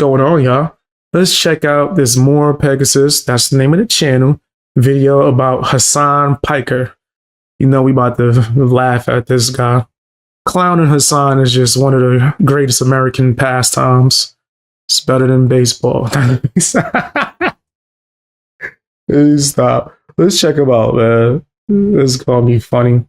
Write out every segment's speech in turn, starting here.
going on, y'all? Let's check out this More Pegasus, that's the name of the channel, video about Hasan Piker. You know we about to laugh at this guy. Clowning Hasan is just one of the greatest American pastimes. It's better than baseball. Stop. Let's check him out, man. This is gonna be funny.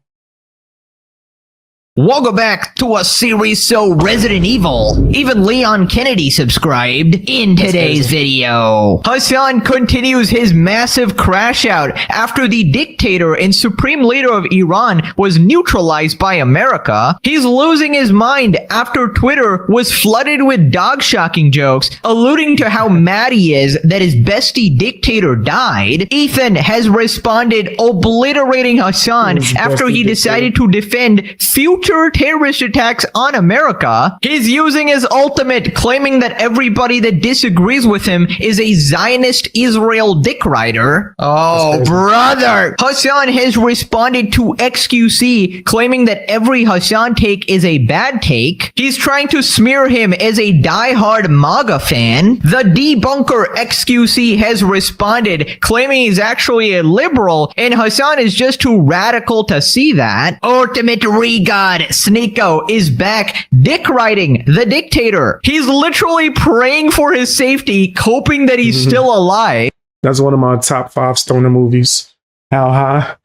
Welcome back to a series so Resident Evil. Even Leon Kennedy subscribed. In today's video, Hasan continues his massive crash out after the dictator and supreme leader of Iran was neutralized by America. He's losing his mind after Twitter was flooded with dog-shocking jokes, alluding to how mad he is that his bestie dictator died. Ethan has responded obliterating Hasan after he decided to defend future terrorist attacks on America. He's using his ultimate, claiming that everybody that disagrees with him is a Zionist Israel dick rider. Oh, brother! Hasan has responded to XQC, claiming that every Hasan take is a bad take. He's trying to smear him as a diehard MAGA fan. The debunker XQC has responded, claiming he's actually a liberal, and Hasan is just too radical to see that. Ultimate regard Sneako is back dick riding the dictator. He's literally praying for his safety, hoping that he's still alive. That's one of my top 5 stoner movies. How high?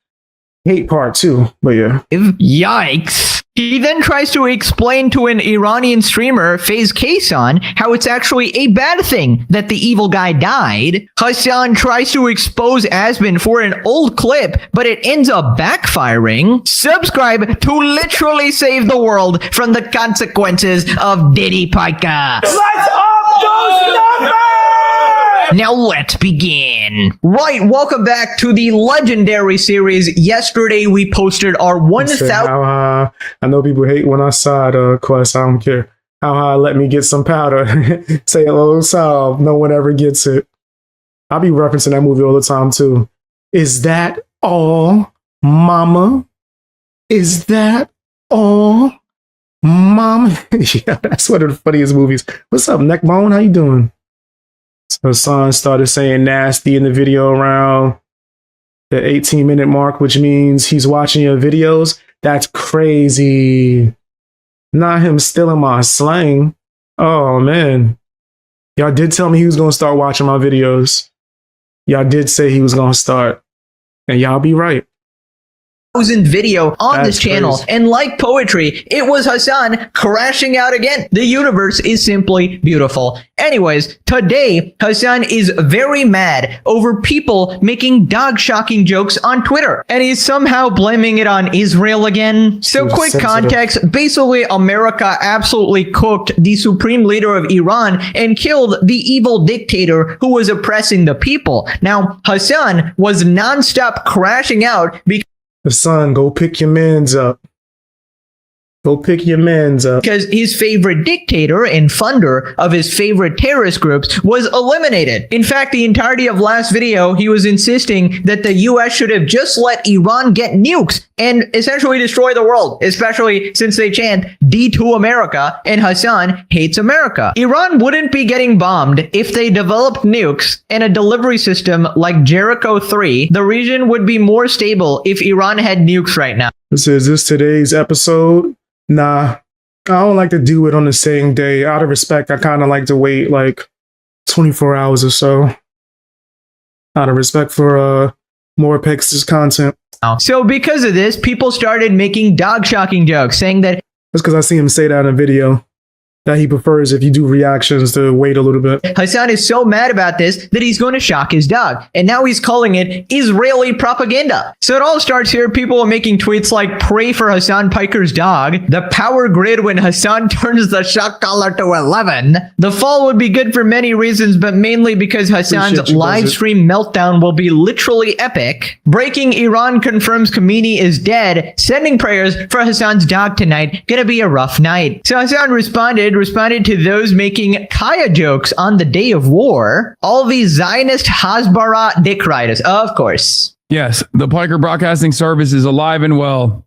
Hate part 2, but yeah. Yikes. He then tries to explain to an Iranian streamer, FaZe Kaysan, how it's actually a bad thing that the evil guy died. Hasan tries to expose Asmongold for an old clip, but it ends up backfiring. Subscribe to literally save the world from the consequences of Diddy Piker. Let's up those numbers! Now let's begin. Right, welcome back to the legendary series. Yesterday we posted our 1,000... How high? I know people hate when I side quest. I don't care. How high? Let me get some powder. Say hello, solve. No one ever gets it. I'll be referencing that movie all the time too. Is that all, mama? Is that all, mama? Yeah, that's one of the funniest movies. What's up, Neckbone? How you doing? So Hasan started saying nasty in the video around the 18-minute mark, which means he's watching your videos. That's crazy. Not him stealing my slang. Oh, man. Y'all did tell me he was going to start watching my videos. Y'all did say he was going to start. And y'all be right. Video on this channel, and like poetry, it was Hasan crashing out again. The universe is simply beautiful. Anyways, today Hasan is very mad over people making dog-shocking jokes on Twitter, and he's somehow blaming it on Israel again. So quick context, basically America absolutely cooked the supreme leader of Iran and killed the evil dictator who was oppressing the people. Now Hasan was non-stop crashing out because Hasan, go pick your mans up. Go pick your mans up. Because his favorite dictator and funder of his favorite terrorist groups was eliminated. In fact, the entirety of last video, he was insisting that the US should have just let Iran get nukes and essentially destroy the world, especially since they chant D to America and Hasan hates America. Iran wouldn't be getting bombed if they developed nukes and a delivery system like Jericho 3. The region would be more stable if Iran had nukes right now. This is today's episode. Nah, I don't like to do it on the same day. Out of respect, I kind of like to wait like 24 hours or so. Out of respect for More Pegasus content. So because of this, people started making dog-shocking jokes, saying that... That's because I see him say that in a video. That he prefers if you do reactions to wait a little bit. Hasan is so mad about this that he's going to shock his dog. And now he's calling it Israeli propaganda. So it all starts here. People are making tweets like, pray for Hasan Piker's dog. The power grid when Hasan turns the shock collar to 11. The fall would be good for many reasons, but mainly because Hasan's live stream meltdown will be literally epic. Breaking Iran confirms Khamenei is dead. Sending prayers for Hasan's dog tonight. Gonna be a rough night. So Hasan responded to those making Kaya jokes on the day of war. All these Zionist Hasbara dick riders, of course. Yes, the Piker Broadcasting Service is alive and well.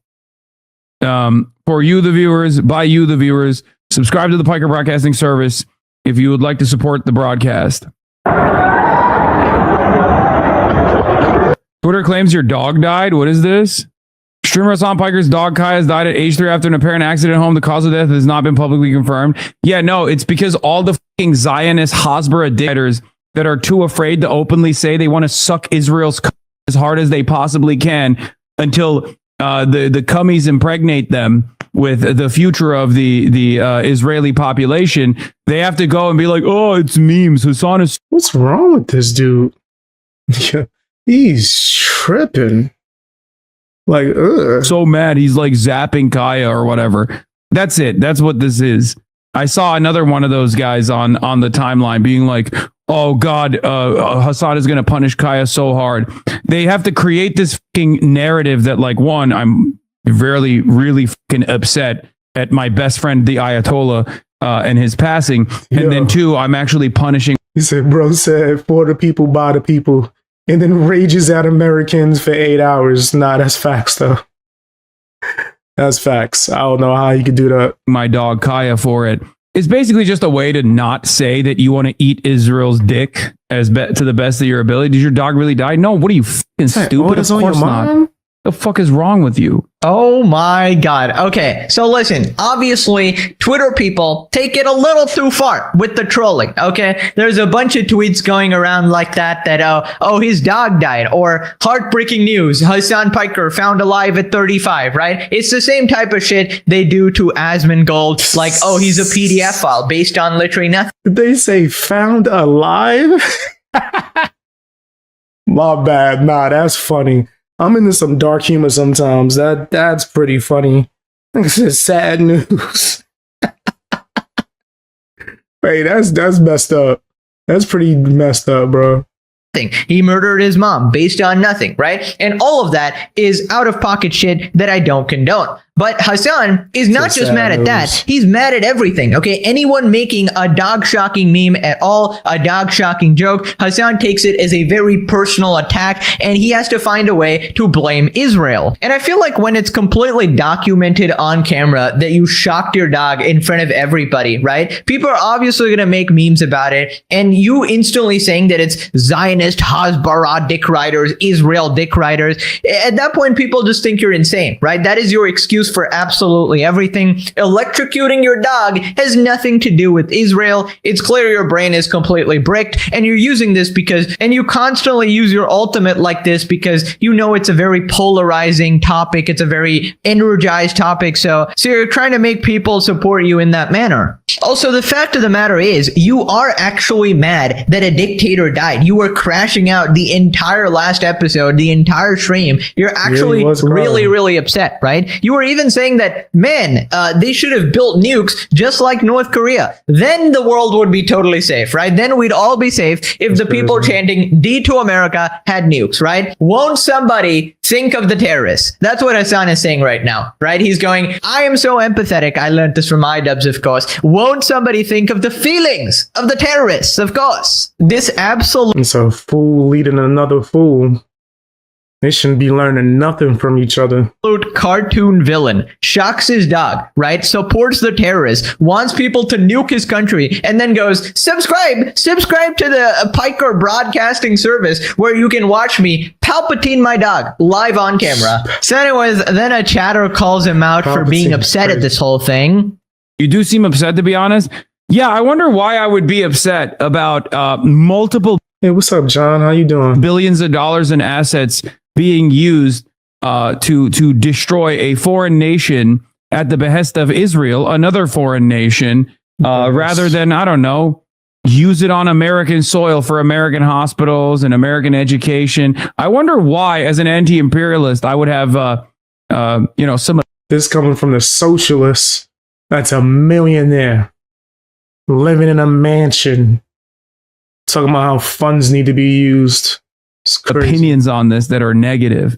For you, the viewers, by you, the viewers, subscribe to the Piker Broadcasting Service. if you would like to support the broadcast. Twitter claims your dog died. What is this? Streamer Hasan Piker's dog Kai has died at age 3 after an apparent accident at home. The cause of death has not been publicly confirmed. Yeah, no, it's because all the fucking Zionist Hasbara dictators that are too afraid to openly say they want to suck Israel's as hard as they possibly can until the cummies impregnate them with the future of the Israeli population. They have to go and be like, oh, it's memes. Hasan is... What's wrong with this dude? He's tripping. Like, ugh. So mad. He's like zapping Kaya or whatever. That's it. That's what this is. I saw another one of those guys on the timeline being like, oh God, Hasan is going to punish Kaya so hard. They have to create this fucking narrative that, like, one, I'm really fucking upset at my best friend, the Ayatollah, and his passing. And then two, I'm actually punishing. He said, bro said, for the people, by the people. And then rages at Americans for 8 hours. Nah, that's facts, though. That's facts. I don't know how you could do that. My dog Kaya for it. It's basically just a way to not say that you want to eat Israel's dick to the best of your ability. Did your dog really die? No. What are you fucking stupid? Of course not. The fuck is wrong with you? Oh my God. Okay, so listen, obviously, Twitter people take it a little too far with the trolling, okay? There's a bunch of tweets going around like that, oh, his dog died, or heartbreaking news, Hasan Piker found alive at 35, right? It's the same type of shit they do to Asmongold, like, oh, he's a PDF file based on literally nothing. Did they say found alive? My bad. Nah, that's funny. I'm into some dark humor sometimes. That's pretty funny. This is sad news. Wait, that's messed up. That's pretty messed up, bro. He murdered his mom based on nothing, right? And all of that is out of pocket shit that I don't condone. But Hasan is not just mad at that. He's mad at everything, okay? Anyone making a dog-shocking meme at all, a dog-shocking joke, Hasan takes it as a very personal attack, and he has to find a way to blame Israel. And I feel like when it's completely documented on camera that you shocked your dog in front of everybody, right? People are obviously gonna make memes about it, and you instantly saying that it's Zionist Hasbara dick riders, Israel dick riders, at that point, people just think you're insane, right? That is your excuse for absolutely everything. Electrocuting your dog has nothing to do with Israel. It's clear your brain is completely bricked, and you're using this and you constantly use your ultimate like this because you know it's a very polarizing topic. It's a very energized topic. So you're trying to make people support you in that manner. Also, the fact of the matter is, you are actually mad that a dictator died. You were crashing out the entire last episode, the entire stream. You're actually really upset, right? You were even saying that, man, they should have built nukes just like North Korea. Then the world would be totally safe, right? Then we'd all be safe if the people chanting D to America had nukes, right? Won't somebody think of the terrorists? That's what Hasan is saying right now, right? He's going, I am so empathetic. I learned this from iDubbbz, of course. Won't somebody think of the feelings of the terrorists? Of course. This absolutely... It's a fool leading another fool. They shouldn't be learning nothing from each other. Cartoon villain shocks his dog, right? Supports the terrorists, wants people to nuke his country, and then goes, subscribe to the Piker broadcasting service where you can watch me Palpatine my dog live on camera. So anyways, then a chatter calls him out for being upset at this whole thing. You do seem upset, to be honest. Yeah, I wonder why I would be upset about multiple... Hey, what's up, John? How you doing? Billions of dollars in assets being used to destroy a foreign nation at the behest of Israel, another foreign nation, rather than, I don't know, use it on American soil for American hospitals and American education. I wonder why, as an anti-imperialist, I would have, some... This coming from the socialists. That's a millionaire living in a mansion, talking about how funds need to be used. Opinions on this that are negative.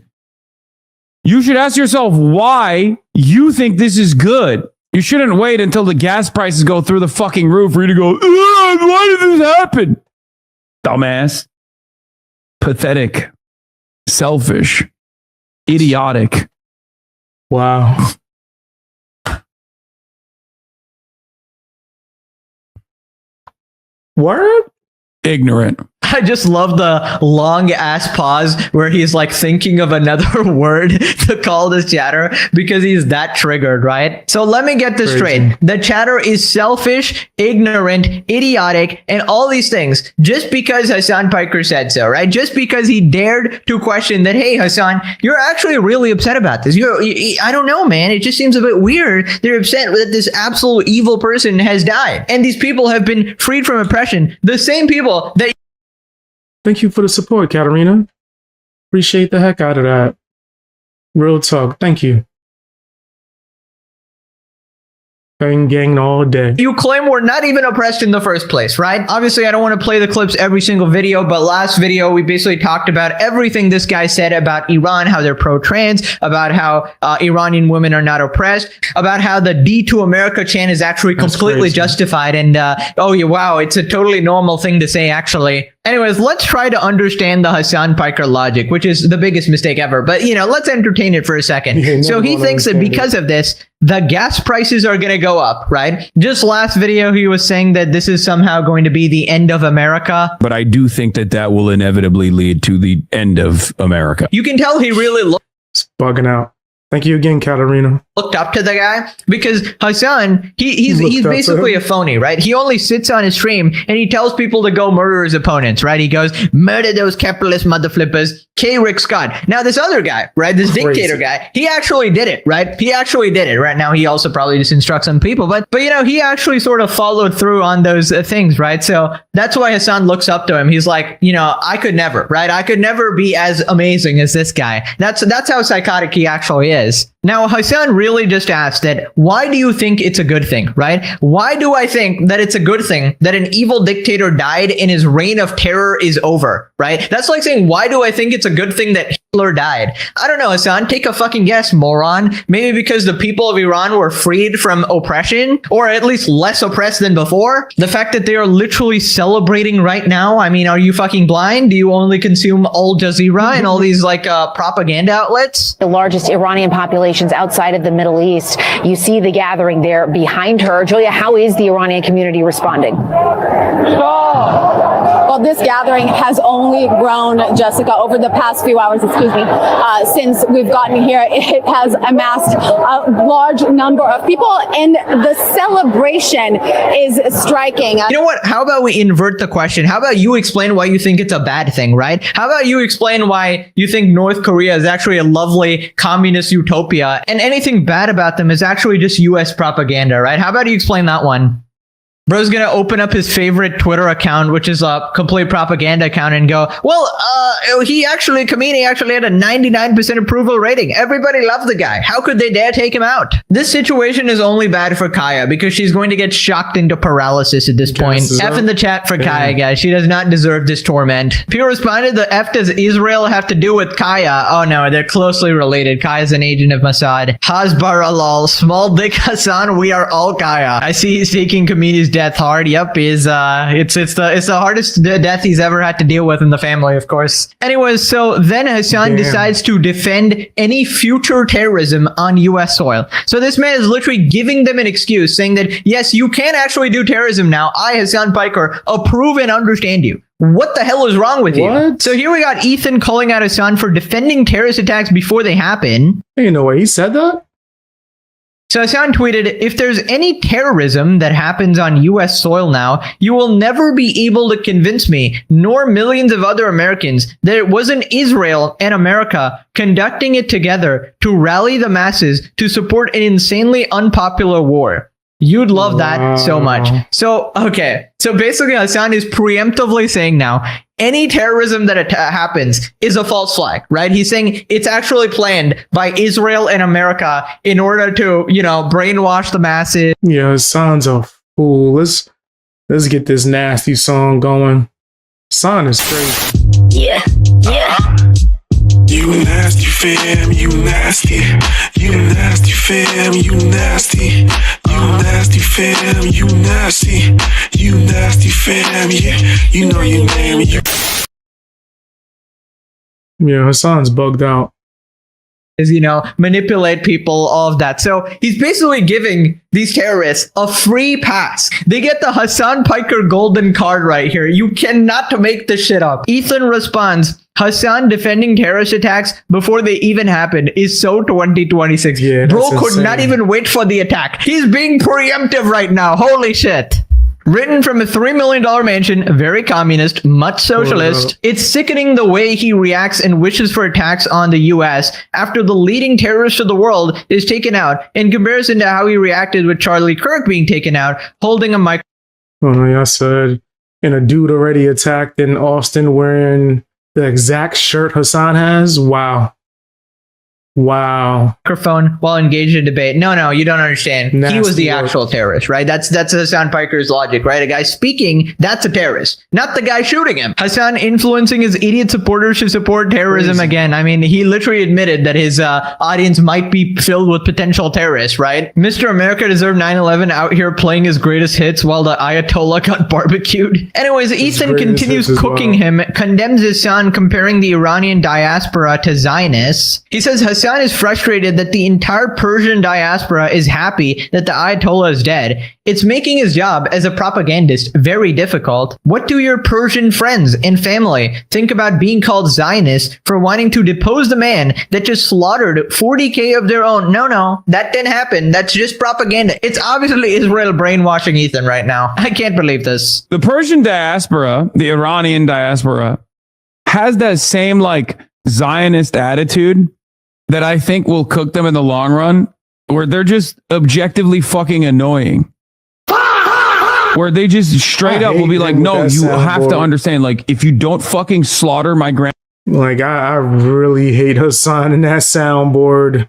You should ask yourself why you think this is good. You shouldn't wait until the gas prices go through the fucking roof for you to go, why did this happen? Dumbass. Pathetic. Selfish. Idiotic. Wow. Word? Ignorant. I just love the long ass pause where he's like thinking of another word to call this chatter because he's that triggered, right? So let me get this straight. The chatter is selfish, ignorant, idiotic, and all these things just because Hasan Piker said so, right? Just because he dared to question that, hey, Hasan, you're actually really upset about this. I don't know, man. It just seems a bit weird. They're upset that this absolute evil person has died. And these people have been freed from oppression. The same people that Thank you for the support, Katarina. Appreciate the heck out of that. Real talk. Thank you. Gang all day. you claim were not even oppressed in the first place, right? Obviously, I don't want to play the clips every single video, but last video, we basically talked about everything this guy said about Iran, how they're pro-trans, about how Iranian women are not oppressed, about how the D to America chant is actually completely justified. And, oh yeah, wow, it's a totally normal thing to say, actually. Anyways, let's try to understand the Hasan Piker logic, which is the biggest mistake ever. But, you know, let's entertain it for a second. Yeah, so he thinks that because of this, the gas prices are going to go up, right? Just last video, he was saying that this is somehow going to be the end of America. But I do think that that will inevitably lead to the end of America. You can tell he really It's bugging out. Thank you again, Katarina. looked up to the guy because Hasan, he's basically a phony, right? He only sits on his stream and he tells people to go murder his opponents, right? He goes, murder those capitalist mother flippers, K. Rick Scott. Now this other guy, right? This dictator guy, he actually did it, right? He actually did it. Right now, he also probably just instructs some people, but you know, he actually sort of followed through on those things, right? So that's why Hasan looks up to him. He's like, you know, I could never, right? I could never be as amazing as this guy. That's how psychotic he actually is. Now, Hasan really just asked that, why do you think it's a good thing, right? Why do I think that it's a good thing that an evil dictator died and his reign of terror is over, right? That's like saying, why do I think it's a good thing that Hitler died? I don't know, Hasan, take a fucking guess, moron. Maybe because the people of Iran were freed from oppression, or at least less oppressed than before? The fact that they are literally celebrating right now, I mean, are you fucking blind? Do you only consume Al Jazeera and all these like propaganda outlets? The largest Iranian populations outside of the Middle East. You see the gathering there behind her. Julia, how is the Iranian community responding? Well, this gathering has only grown, Jessica, over the past few hours, since we've gotten here. It has amassed a large number of people, and the celebration is striking. You know what? How about we invert the question? How about you explain why you think it's a bad thing, right? How about you explain why you think North Korea is actually a lovely communist utopia, and anything bad about them is actually just US propaganda, right? How about you explain that one? Bro's gonna open up his favorite Twitter account, which is a complete propaganda account, and go, well, Khamenei actually had a 99% approval rating. Everybody loved the guy. How could they dare take him out? This situation is only bad for Kaya because she's going to get shocked into paralysis at this point. F in the chat for Kaya, guys. She does not deserve this torment. People responded, the F does Israel have to do with Kaya? Oh no, they're closely related. Kaya's an agent of Mossad. Hasbara lol. Small dick Hasan, we are all Kaya. I see he's taking Khamenei's death hard. Yep, it's the hardest death he's ever had to deal with in the family, of course. Anyways, so then Hasan decides to defend any future terrorism on US soil. So this man is literally giving them an excuse, saying that, yes, you can actually do terrorism now. I, Hasan Piker, approve and understand you. What the hell is wrong with you? So here we got Ethan calling out Hasan for defending terrorist attacks before they happen. Ain't no way he said that. So Hasan tweeted, if there's any terrorism that happens on US soil now, you will never be able to convince me, nor millions of other Americans, that it wasn't Israel and America conducting it together to rally the masses to support an insanely unpopular war. You'd love that so much. So, okay. So basically Hasan is preemptively saying now, any terrorism that happens is a false flag, right? He's saying it's actually planned by Israel and America in order to, you know, brainwash the masses. Yeah, Hasan's a fool. Let's get this nasty song going. Hasan is crazy. Yeah. You nasty fam, you nasty. You nasty fam, you nasty. You nasty fam, you nasty. You nasty fam, yeah. You know your name. Yeah, Hasan's bugged out. is, manipulate people, all of that. So he's basically giving these terrorists a free pass. They get the Hasan Piker golden card right here. You cannot make this shit up. Ethan responds, Hasan defending terrorist attacks before they even happened is so 2026. Yeah, Bro that's could insane. not even wait for the attack. He's being preemptive right now. Holy shit. Written from a $3 million mansion, very communist, much socialist. It's sickening the way he reacts and wishes for attacks on the US after the leading terrorist of the world is taken out, in comparison to how he reacted with Charlie Kirk being taken out, holding a mic. I said, and a dude already attacked in Austin wearing the exact shirt Hasan has. Wow. Microphone while engaged in debate. No, you don't understand. He was the actual terrorist, right? That's Hasan Piker's logic, right? A guy speaking, that's a terrorist, not the guy shooting him. Hasan influencing his idiot supporters to support terrorism again. I mean, he literally admitted that his audience might be filled with potential terrorists, right? Mr. America deserved 9/11 out here playing his greatest hits while the Ayatollah got barbecued. Anyways, Ethan continues cooking him, condemns his son, comparing the Iranian diaspora to Zionists. He says Hasan is frustrated that the entire Persian diaspora is happy that the Ayatollah is dead. It's making his job as a propagandist very difficult. What do your Persian friends and family think about being called Zionist for wanting to depose the man that just slaughtered 40K of their own? No, that didn't happen. That's just propaganda. It's obviously Israel brainwashing Ethan right now. I can't believe this. The Persian diaspora, the Iranian diaspora, has that same like Zionist attitude that I think will cook them in the long run, where they're just objectively fucking annoying. Where they just straight up will be like, no, you have to understand, like, if you don't fucking slaughter my grand... Like, I really hate Hasan and that soundboard.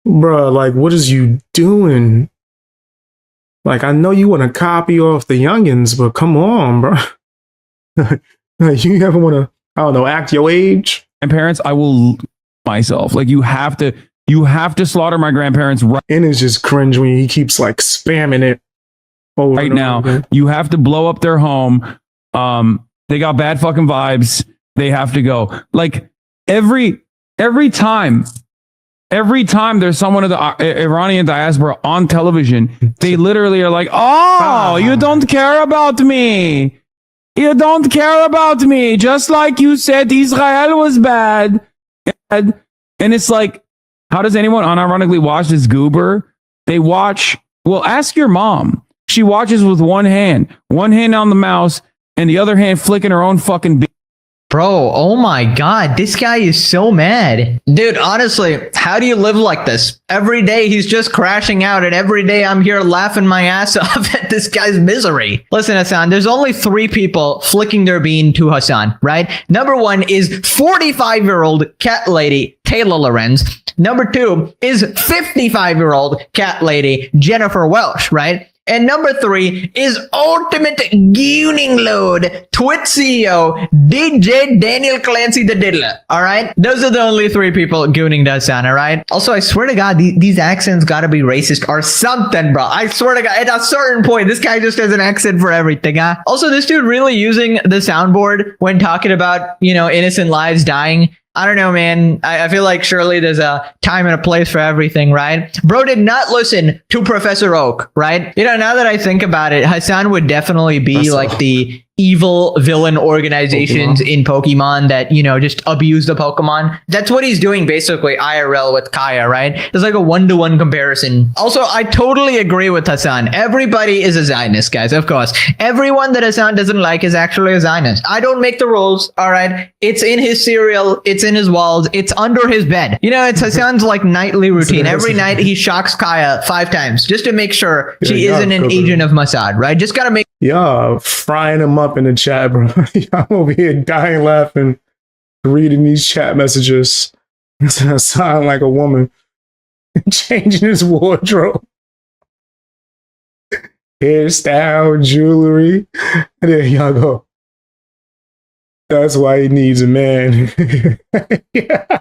Bruh, like, what is you doing? Like, I know you want to copy off the youngins, but come on, bro. You ever want to, I don't know, act your age? And parents, I will... myself, like, you have to slaughter my grandparents right. And it's just cringe when he keeps like spamming it right now. You have to blow up their home. They got bad fucking vibes. They have to go. Like every time there's someone of the Iranian diaspora on television, they literally are like, oh, you don't care about me. You don't care about me. Just like you said Israel was bad. And it's like, how does anyone unironically watch this goober? They watch, well, ask your mom. She watches with one hand on the mouse and the other hand flicking her own fucking Bro, oh my god, this guy is so mad. Dude, honestly, how do you live like this? Every day he's just crashing out, and every day I'm here laughing my ass off at this guy's misery. Listen, Hasan, there's only 3 people flicking their bean to Hasan, right? Number 1 is 45-year-old cat lady Taylor Lorenz. Number 2 is 55-year-old cat lady Jennifer Welsh, right? And number 3 is ultimate gooning load Twitch CEO DJ Daniel Clancy the Diddler. All right, those are the only 3 people gooning Hasan. All right. Also, I swear to God, these accents gotta be racist or something, bro. I swear to God, at a certain point, this guy just has an accent for everything. Huh? Also, this dude really using the soundboard when talking about innocent lives dying. I don't know, man. I feel like surely there's a time and a place for everything, right? Bro did not listen to Professor Oak, right? Now that I think about it, Hasan would definitely be like the evil villain organizations in Pokemon that, just abuse the Pokemon. That's what he's doing basically IRL with Kaya, right? It's like a 1-to-1 comparison. Also, I totally agree with Hasan. Everybody is a Zionist, guys, of course. Everyone that Hasan doesn't like is actually a Zionist. I don't make the rules, all right? It's in his cereal, it's in his walls, it's under his bed. It's Hasan's like nightly routine. Every night he shocks Kaya 5 times just to make sure she isn't an agent of Mossad, right? Just gotta make... Y'all frying him up in the chat, bro. I'm over here dying laughing, reading these chat messages. I sound like a woman changing his wardrobe, hairstyle, jewelry. There y'all go. That's why he needs a man. Yeah.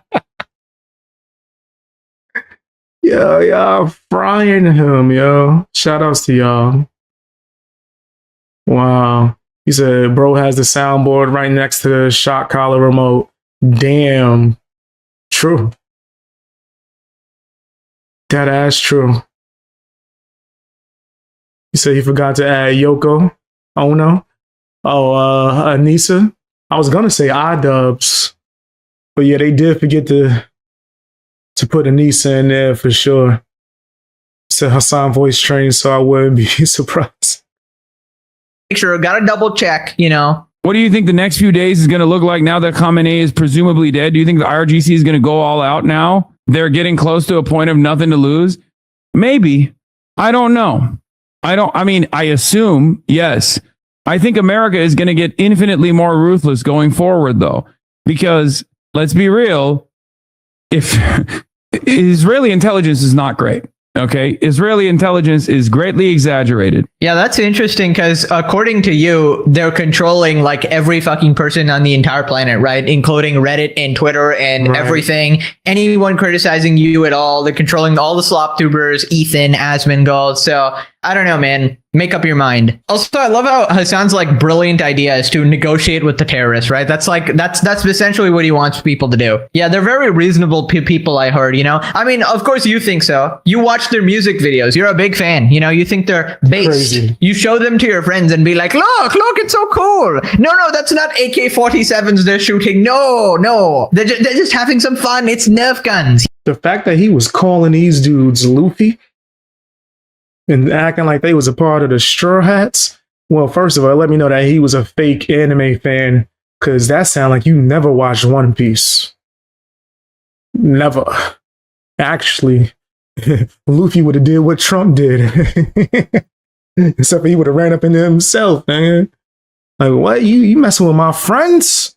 Yo, y'all frying him, yo. Shout outs to y'all. Wow. He said, bro has the soundboard right next to the shot collar remote. Damn. True. That ass true. He said he forgot to add Yoko Ono. Anissa. I was gonna say iDubbbz, but yeah, they did forget to put Anissa in there for sure. Said Hasan voice trained, so I wouldn't be surprised. Make sure, gotta double check, you know. What do you think the next few days is going to look like now that Khamenei is presumably dead? Do you think the IRGC is going to go all out now? They're getting close to a point of nothing to lose? Maybe. I don't know. I assume, yes. I think America is going to get infinitely more ruthless going forward, though, because let's be real, if Israeli intelligence is not great. Okay, Israeli intelligence is greatly exaggerated. Yeah, that's interesting because according to you, they're controlling like every fucking person on the entire planet, right? Including Reddit and Twitter and everything. Anyone criticizing you at all, they're controlling all the slop tubers, Ethan, Asmongold. So I don't know, man. Make up your mind. Also, I love how Hasan's like brilliant idea is to negotiate with the terrorists, right? That's essentially what he wants people to do. Yeah, they're very reasonable people, I heard, you know? I mean, of course you think so. You watch their music videos. You're a big fan. You know, you think they're based. Crazy. You show them to your friends and be like, look, it's so cool. No, that's not AK-47s they're shooting. No. They're just having some fun. It's Nerf guns. The fact that he was calling these dudes Luffy and acting like they was a part of the Straw Hats. Well, first of all, let me know that he was a fake anime fan, because that sounds like you never watched One Piece. Never. Actually, Luffy would have did what Trump did. Except for he would have ran up into himself, man. Like, what? You messing with my friends?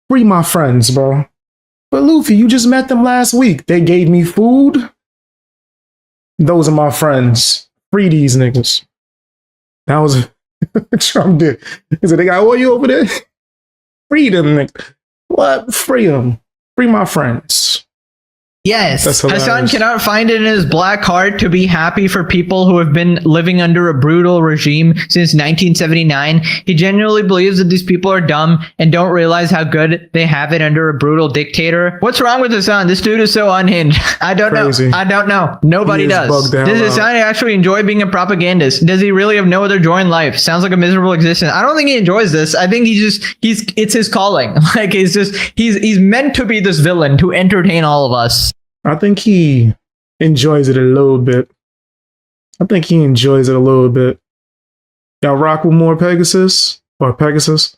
Free my friends, bro. But Luffy, you just met them last week. They gave me food. Those are my friends. Free these niggas. That was what Trump did. He said, they got all you over there? Free them niggas. What? Free them. Free my friends. Yes, Hasan cannot find it in his black heart to be happy for people who have been living under a brutal regime since 1979. He genuinely believes that these people are dumb and don't realize how good they have it under a brutal dictator. What's wrong with Hasan? This dude is so unhinged. I don't know. Nobody does. Does Hasan actually enjoy being a propagandist? Does he really have no other joy in life? Sounds like a miserable existence. I don't think he enjoys this. I think it's his calling. Like he's meant to be this villain to entertain all of us. I think he enjoys it a little bit. Y'all rock with More Pegasus? Or Pegasus?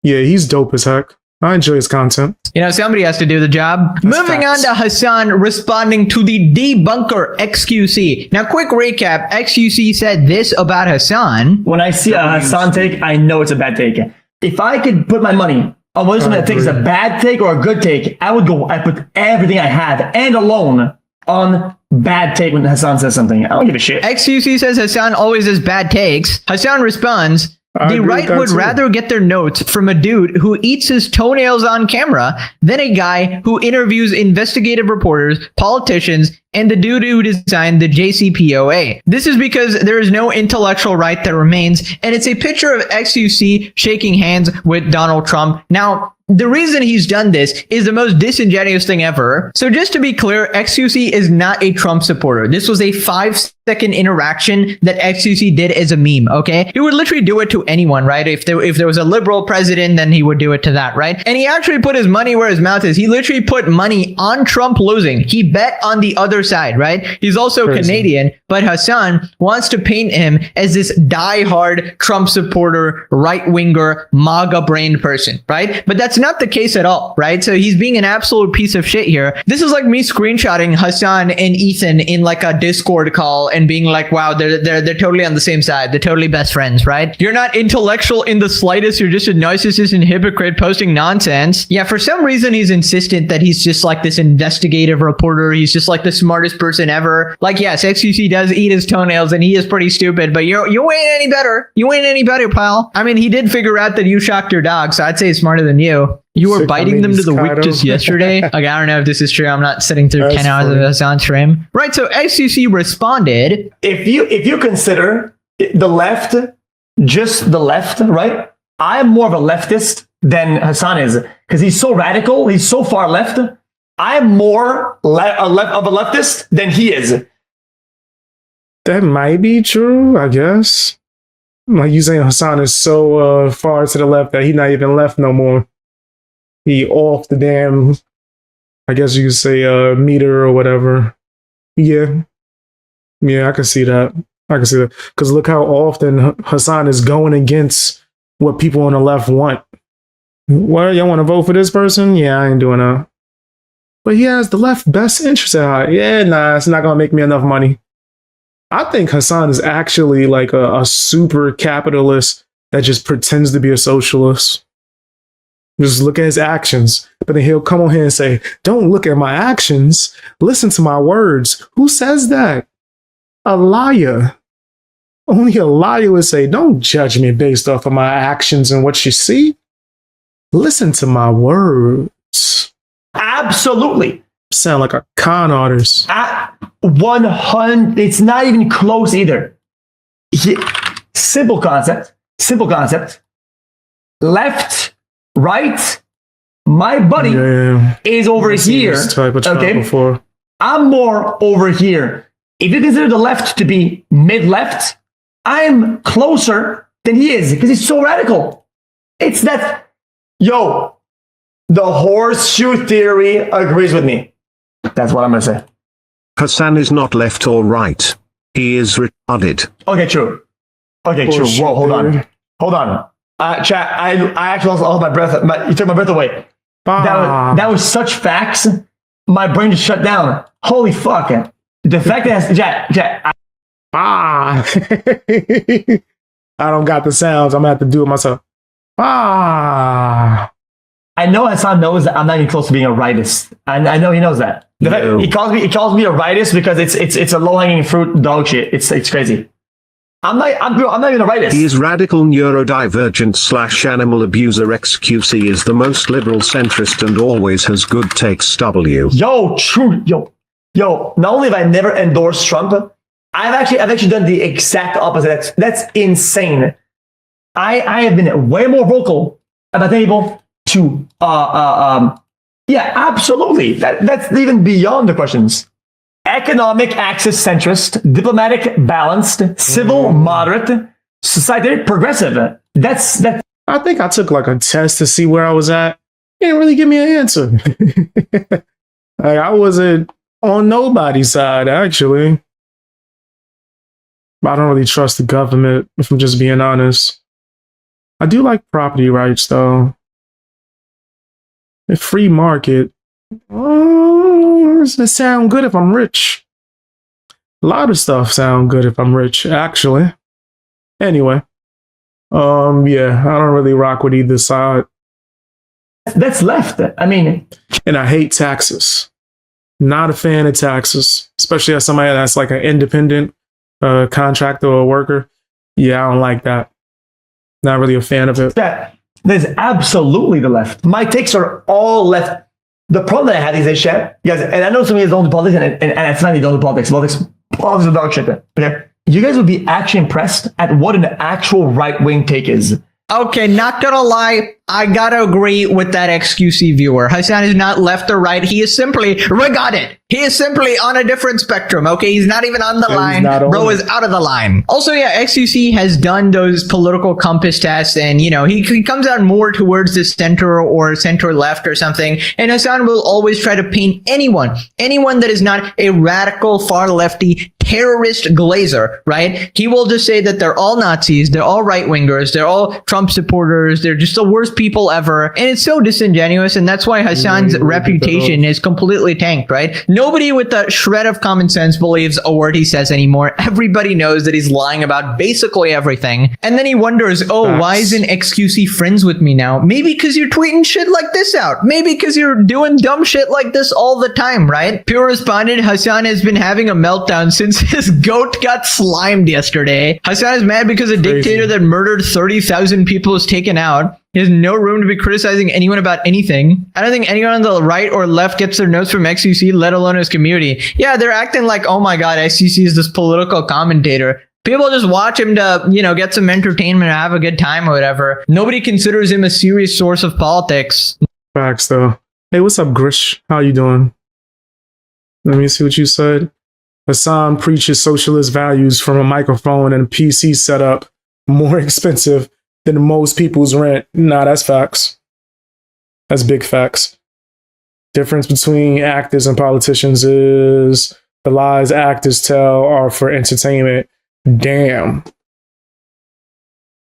Yeah, he's dope as heck. I enjoy his content. You know, somebody has to do the job. Moving on to Hasan responding to the debunker XQC. Now, quick recap. XQC said this about Hasan. When I see a Hasan take, I know it's a bad take. If I could put my money on whether something I think is a bad take or a good take, I put everything I had and alone on bad take when Hasan says something. I don't give a shit. XQC says Hasan always has bad takes. Hasan responds, the right would rather get their notes from a dude who eats his toenails on camera than a guy who interviews investigative reporters, politicians, and the dude who designed the JCPOA. This is because there is no intellectual right that remains, and it's a picture of XQC shaking hands with Donald Trump. Now, the reason he's done this is the most disingenuous thing ever. So just to be clear, XQC is not a Trump supporter. This was a 5-second interaction that XQC did as a meme, okay? He would literally do it to anyone, right? If there was a liberal president, then he would do it to that, right? And he actually put his money where his mouth is. He literally put money on Trump losing. He bet on the other side, right? He's also Canadian, but Hasan wants to paint him as this diehard Trump supporter, right-winger, MAGA-brained person, right? But that's not the case at all, right? So he's being an absolute piece of shit here. This is like me screenshotting Hasan and Ethan in like a Discord call and being like, wow, they're totally on the same side. They're totally best friends, right? You're not intellectual in the slightest. You're just a narcissist and hypocrite posting nonsense. Yeah, for some reason, he's insistent that he's just like this investigative reporter. He's just like the smartest person ever. Like, yes, XQC does eat his toenails and he is pretty stupid, but you ain't any better. You ain't any better, pal. I mean, he did figure out that you shocked your dog, so I'd say he's smarter than you. You were biting them to the wick just yesterday. Like, I don't know if this is true. I'm not sitting through 10 hours of Hasan stream. Right, so XQC responded. If you consider the left, just the left, right? I'm more of a leftist than Hasan is because he's so radical. He's so far left I'm more of a leftist than he is. That might be true, I guess. Like you saying, Hasan is so far to the left that he's not even left no more. He off the damn, I guess you could say, meter or whatever. Yeah. Yeah, I can see that. I can see that. Because look how often Hasan is going against what people on the left want. What, y'all want to vote for this person? Yeah, I ain't doing that. But he has the left best interest at heart. Yeah, nah, it's not going to make me enough money. I think Hasan is actually like a super capitalist that just pretends to be a socialist. Just look at his actions. But then he'll come on here and say, don't look at my actions. Listen to my words. Who says that? A liar. Only a liar would say, don't judge me based off of my actions and what you see. Listen to my words. Absolutely. Sound like a con artist. 100. It's not even close either. Simple concept. Simple concept. Left, right. My buddy is over here. Okay. Before. I'm more over here. If you consider the left to be mid-left, I'm closer than he is because he's so radical. It's that, yo, the horseshoe theory agrees with me. That's what I'm going to say. Hasan is not left or right. He is retarded. Okay, true. Okay, true. Whoa, hold on. Hold on. Chat, I actually lost my breath. You took my breath away. That was such facts. My brain just shut down. Holy fuck. The fact that chat, I don't got the sounds. I'm going to have to do it myself. I know Hasan knows that I'm not even close to being a rightist. I know he knows that. The fact, he calls me a rightist because it's a low hanging fruit dog shit. It's crazy. I'm not even a rightist. He is radical neurodivergent / animal abuser. XQC is the most liberal centrist and always has good takes. W. Yo, true. Yo. Not only have I never endorsed Trump, I've actually done the exact opposite. That's insane. I have been way more vocal about able to yeah, absolutely. That's even beyond the questions. Economic axis centrist, diplomatic balanced, civil moderate, society progressive. That's I think I took like a test to see where I was at. It didn't really give me an answer. Like, I wasn't on nobody's side, actually. I don't really trust the government, if I'm just being honest. I do like property rights, though. The free market. Does it sound good if I'm rich? A lot of stuff sound good if I'm rich, actually. Anyway. Yeah, I don't really rock with either side. That's left. I mean, and I hate taxes. Not a fan of taxes, especially as somebody that's like an independent contractor or worker. Yeah, I don't like that. Not really a fan of it. There's absolutely the left. My takes are all left. The problem that I have is this shit, guys, and I know some of you don't do politics, and it's not even don't do politics. Politics is dog shit. Okay, you guys would be actually impressed at what an actual right-wing take is. Okay, not gonna lie, I gotta agree with that XQC viewer. Hasan is not left or right. He is simply regarded. He is simply on a different spectrum. Okay, he's not even on the line. Bro is out of the line. Also, yeah, XQC has done those political compass tests, and you know he comes out more towards the center or center left or something. And Hasan will always try to paint anyone that is not a radical far lefty terrorist glazer, right? He will just say that they're all Nazis, they're all right wingers, they're all Trump supporters, they're just the worst people ever, and it's so disingenuous, and that's why Hasan's reputation is completely tanked, right? Nobody with a shred of common sense believes a word he says anymore. Everybody knows that he's lying about basically everything, and then he wonders, oh, why isn't XQC friends with me now? Maybe because you're tweeting shit like this out. Maybe because you're doing dumb shit like this all the time, right? Pure responded, Hasan has been having a meltdown since his goat got slimed yesterday. Hasan is mad because a dictator that murdered 30,000 people is taken out. He has no room to be criticizing anyone about anything. I don't think anyone on the right or left gets their notes from XQC, let alone his community. Yeah, they're acting like, oh my god, XQC is this political commentator. People just watch him to, you know, get some entertainment or have a good time or whatever. Nobody considers him a serious source of politics. Facts, though. Hey, what's up, Grish? How you doing? Let me see what you said. Hasan preaches socialist values from a microphone and a PC setup more expensive than most people's rent. Nah, that's facts. That's big facts. Difference between actors and politicians is the lies actors tell are for entertainment. Damn.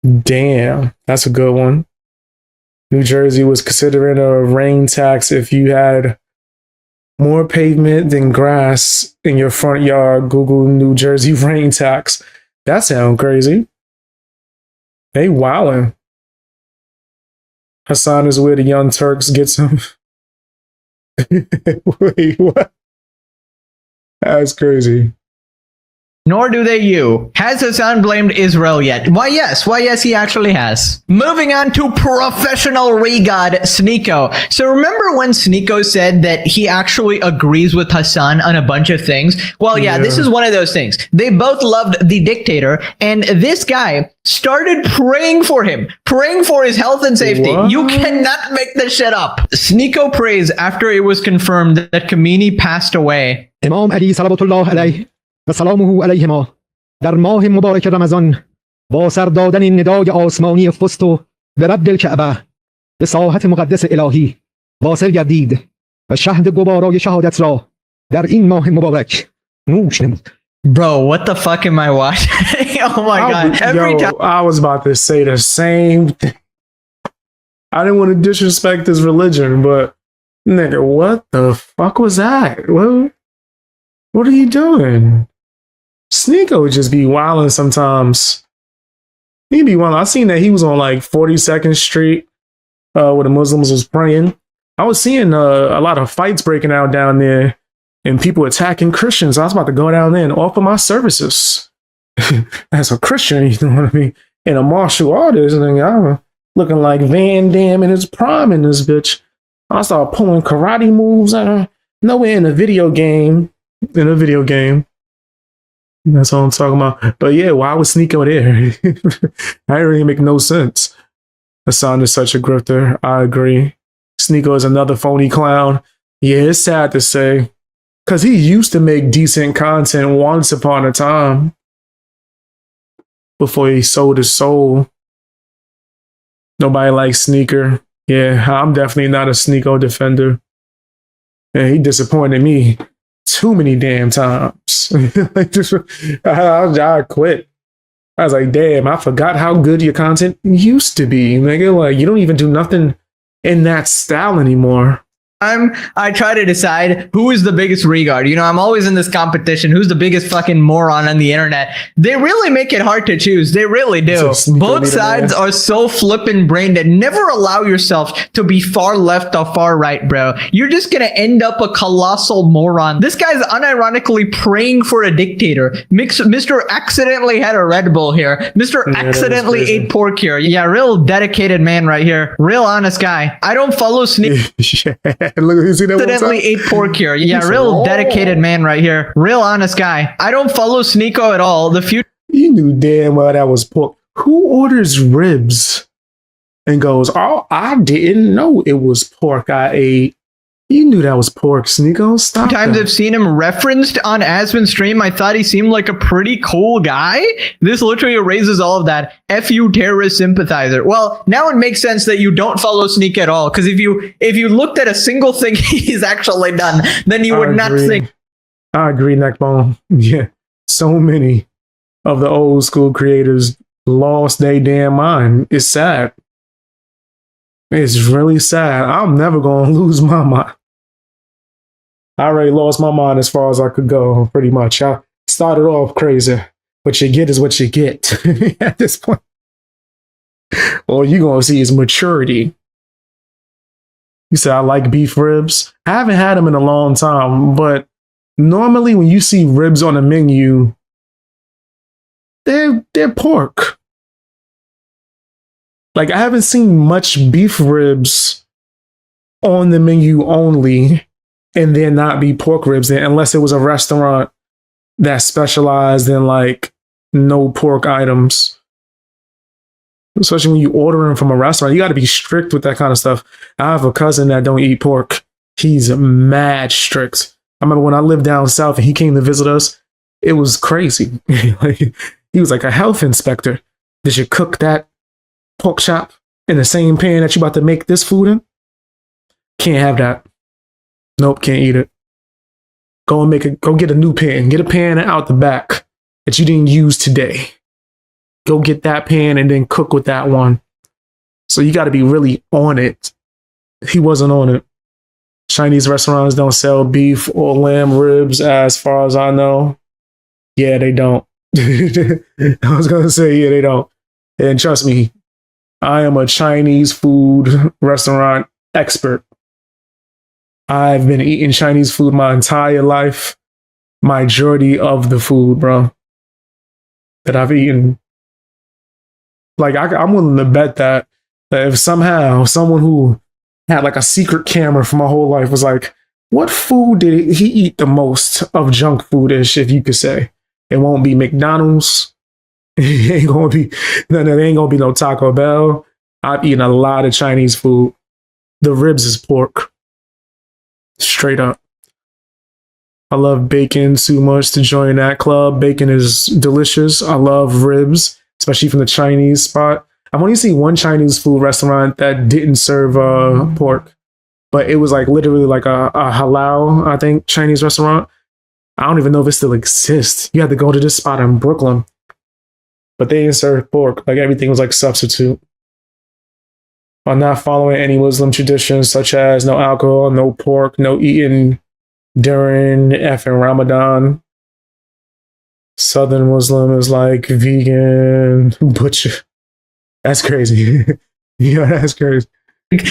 Damn. That's a good one. New Jersey was considering a rain tax if you had more pavement than grass in your front yard. Google New Jersey rain tax. That sounds crazy. They wildin'. Hasan is where the Young Turks gets him. Wait, what? That's crazy. Nor do they you. Has Hasan blamed Israel yet? Why yes, he actually has. Moving on to professional regod, Sneako. So remember when Sneako said that he actually agrees with Hasan on a bunch of things? Well, yeah, this is one of those things. They both loved the dictator, and this guy started praying for him, praying for his health and safety. What? You cannot make this shit up. Sneako prays after it was confirmed that Khomeini passed away. امام علی صلوات الله علیه و سلامه علیهما در ماه مبارک رمضان با سر دادن ندای آسمانی فست و به رب الکعبه به ساحت مقدس الهی واصل گردید و شهد گوارای شهادت را در این ماه مبارک نوش نمود. Bro, what the fuck am I watching? Oh my god. Every time I was about to say the same thing. I didn't want to disrespect his religion, but nigga, what the fuck was that? What are you doing? Sneako would just be wilding sometimes. He'd be wilding. I seen that he was on like 42nd Street where the Muslims was praying. I was seeing a lot of fights breaking out down there and people attacking Christians. I was about to go down there and offer my services as a Christian, you know what I mean? And a martial artist, and I'm looking like Van Damme in his prime in this bitch. I started pulling karate moves nowhere in a video game. In a video game. That's all I'm talking about. But yeah, why was Sneako there? That didn't really make no sense. Hasan is such a grifter. I agree. Sneako is another phony clown. Yeah, it's sad to say. Because he used to make decent content once upon a time. Before he sold his soul. Nobody likes Sneaker. Yeah, I'm definitely not a Sneako defender. And he disappointed me too many damn times. I quit. I was like, damn, I forgot how good your content used to be. Nigga, like, you don't even do nothing in that style anymore. I try to decide who is the biggest regard. You know, I'm always in this competition. Who's the biggest fucking moron on the internet? They really make it hard to choose. They really do. Both sides are so flippin' brain dead. Never allow yourself to be far left or far right, bro. You're just gonna end up a colossal moron. This guy's unironically praying for a dictator. Mr. accidentally had a Red Bull here. Mr. accidentally ate pork here. Yeah, real dedicated man right here. Real honest guy. I don't follow Sneako. Look, you see that accidentally ate pork here. Yeah, real dedicated man right here. Real honest guy. I don't follow Sneako at all. The future. You knew damn well that was pork. Who orders ribs and goes, oh, I didn't know it was pork I ate. You knew that was pork, Sneako. Stop. Times I've seen him referenced on Asmon's stream, I thought he seemed like a pretty cool guy. This literally erases all of that. F you, terrorist sympathizer. Well, now it makes sense that you don't follow Sneak at all, because if you looked at a single thing he's actually done, then you would not think. I agree, Neckbone. Yeah, so many of the old school creators lost their damn mind. It's sad. It's really sad. I'm never gonna lose my mind. I already lost my mind as far as I could go, pretty much. I started off crazy. What you get is what you get at this point. All you're going to see is maturity. You said, I like beef ribs. I haven't had them in a long time, but normally when you see ribs on the menu, they're pork. Like, I haven't seen much beef ribs on the menu only, and then not be pork ribs, unless it was a restaurant that specialized in like no pork items. Especially when you order them from a restaurant, you got to be strict with that kind of stuff. I have a cousin that don't eat pork. He's mad strict. I remember when I lived down south and he came to visit us, it was crazy. Like, he was like a health inspector. Did you cook that pork chop in the same pan that you about to make this food in? Can't have that. Nope, can't eat it. Go get a new pan. Get a pan out the back that you didn't use today. Go get that pan and then cook with that one. So you got to be really on it. He wasn't on it. Chinese restaurants don't sell beef or lamb ribs as far as I know. Yeah, they don't. I was going to say, yeah, they don't. And trust me, I am a Chinese food restaurant expert. I've been eating Chinese food my entire life. Majority of the food, bro, that I've eaten. Like, I'm willing to bet that if somehow someone who had like a secret camera for my whole life was like, what food did he eat the most of junk food-ish, if you could say? It won't be McDonald's. It ain't gonna be, there ain't gonna be no Taco Bell. I've eaten a lot of Chinese food. The ribs is pork. Straight up. I love bacon too much to join that club. Bacon is delicious. I love ribs, especially from the Chinese spot. I've only seen one Chinese food restaurant that didn't serve pork, but it was like literally like a halal, I think, Chinese restaurant. I don't even know if it still exists. You had to go to this spot in Brooklyn, but they didn't serve pork. Like everything was like substitute. I'm not following any Muslim traditions such as no alcohol, no pork, no eating during effing Ramadan. Southern Muslim is like vegan, butcher. That's crazy. Yeah, that's crazy.